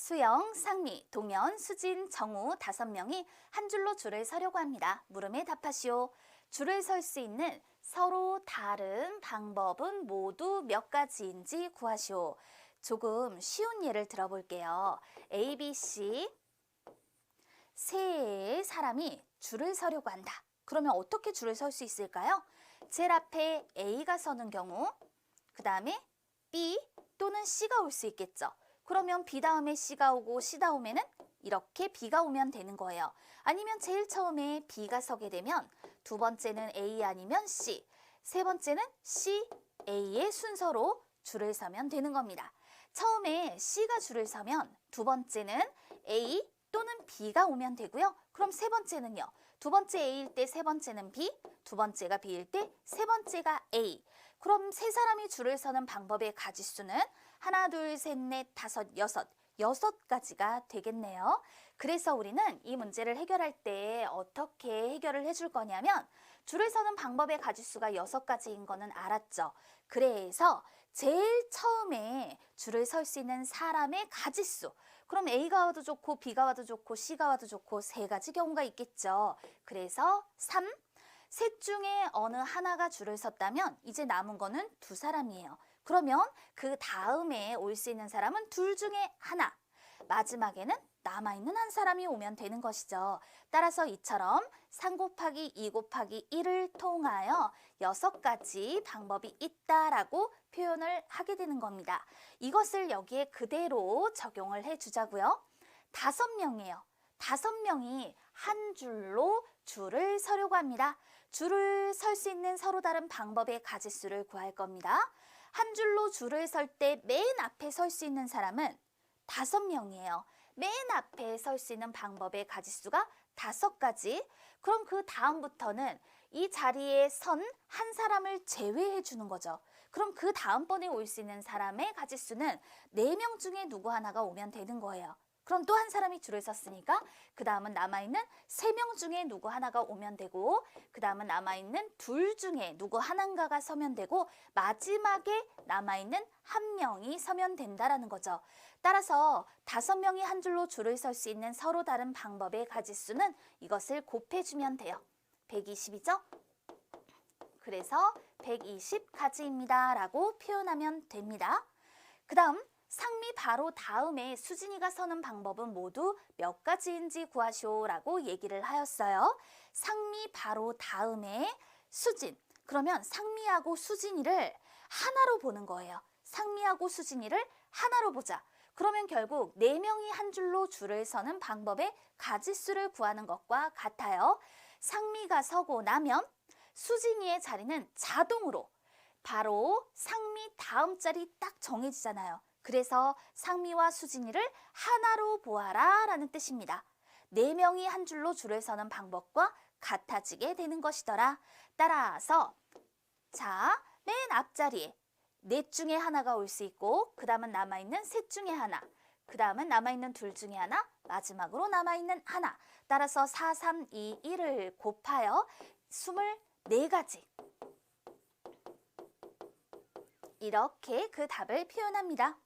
수영, 상미, 동현, 수진, 정우 5명이 한 줄로 줄을 서려고 합니다. 물음에 답하시오. 줄을 설 수 있는 서로 다른 방법은 모두 몇 가지인지 구하시오. 조금 쉬운 예를 들어볼게요. A, B, C 세 사람이 줄을 서려고 한다. 그러면 어떻게 줄을 설 수 있을까요? 제일 앞에 A가 서는 경우, 그 다음에 B 또는 C가 올 수 있겠죠. 그러면 B 다음에 C가 오고 C 다음에는 이렇게 B가 오면 되는 거예요. 아니면 제일 처음에 B가 서게 되면 두 번째는 A 아니면 C, 세 번째는 C, A의 순서로 줄을 서면 되는 겁니다. 처음에 C가 줄을 서면 두 번째는 A 또는 B가 오면 되고요. 그럼 세 번째는요. 두 번째 A일 때 세 번째는 B, 두 번째가 B일 때 세 번째가 A. 그럼 세 사람이 줄을 서는 방법의 가지수는 하나, 둘, 셋, 넷, 다섯, 여섯 가지가 되겠네요. 그래서 우리는 이 문제를 해결할 때 어떻게 해결을 해줄 거냐면 줄을 서는 방법의 가지수가 6가지인 거는 알았죠. 그래서 제일 처음에 줄을 설 수 있는 사람의 가지수. 그럼 A가 와도 좋고 B가 와도 좋고 C가 와도 좋고 세 가지 경우가 있겠죠. 그래서 3. 셋 중에 어느 하나가 줄을 섰다면 이제 남은 거는 두 사람이에요. 그러면 그 다음에 올 수 있는 사람은 둘 중에 하나. 마지막에는 남아있는 한 사람이 오면 되는 것이죠. 따라서 이처럼 3 곱하기 2 곱하기 1을 통하여 6가지 방법이 있다라고 표현을 하게 되는 겁니다. 이것을 여기에 그대로 적용을 해주자고요. 5명이에요. 5명이 한 줄로 줄을 서려고 합니다. 줄을 설 수 있는 서로 다른 방법의 가지수를 구할 겁니다. 한 줄로 줄을 설 때 맨 앞에 설 수 있는 사람은 5명이에요. 맨 앞에 설 수 있는 방법의 가지수가 5가지. 그럼 그 다음부터는 이 자리에 선 한 사람을 제외해 주는 거죠. 그럼 그 다음번에 올 수 있는 사람의 가지수는 4명 중에 누구 하나가 오면 되는 거예요. 그럼 또 한 사람이 줄을 섰으니까 그 다음은 남아있는 3명 중에 누구 하나가 오면 되고 그 다음은 남아있는 둘 중에 누구 하나인가가 서면 되고 마지막에 남아있는 한 명이 서면 된다라는 거죠. 따라서 5명이 한 줄로 줄을 설 수 있는 서로 다른 방법의 가지수는 이것을 곱해주면 돼요. 120이죠? 그래서 120가지입니다 라고 표현하면 됩니다. 그 다음 상미 바로 다음에 수진이가 서는 방법은 모두 몇 가지인지 구하시오 라고 얘기를 하였어요. 상미 바로 다음에 수진. 그러면 상미하고 수진이를 하나로 보는 거예요. 상미하고 수진이를 하나로 보자. 그러면 결국 4명이 한 줄로 줄을 서는 방법의 가지수를 구하는 것과 같아요. 상미가 서고 나면 수진이의 자리는 자동으로 바로 상미 다음 자리 딱 정해지잖아요. 그래서 상미와 수진이를 하나로 보아라 라는 뜻입니다. 4명이 한 줄로 줄을 서는 방법과 같아지게 되는 것이더라. 따라서 자, 맨 앞자리에 넷 중에 하나가 올 수 있고 그 다음은 남아있는 셋 중에 하나, 그 다음은 남아있는 둘 중에 하나, 마지막으로 남아있는 하나. 따라서 4, 3, 2, 1을 곱하여 24가지. 이렇게 그 답을 표현합니다.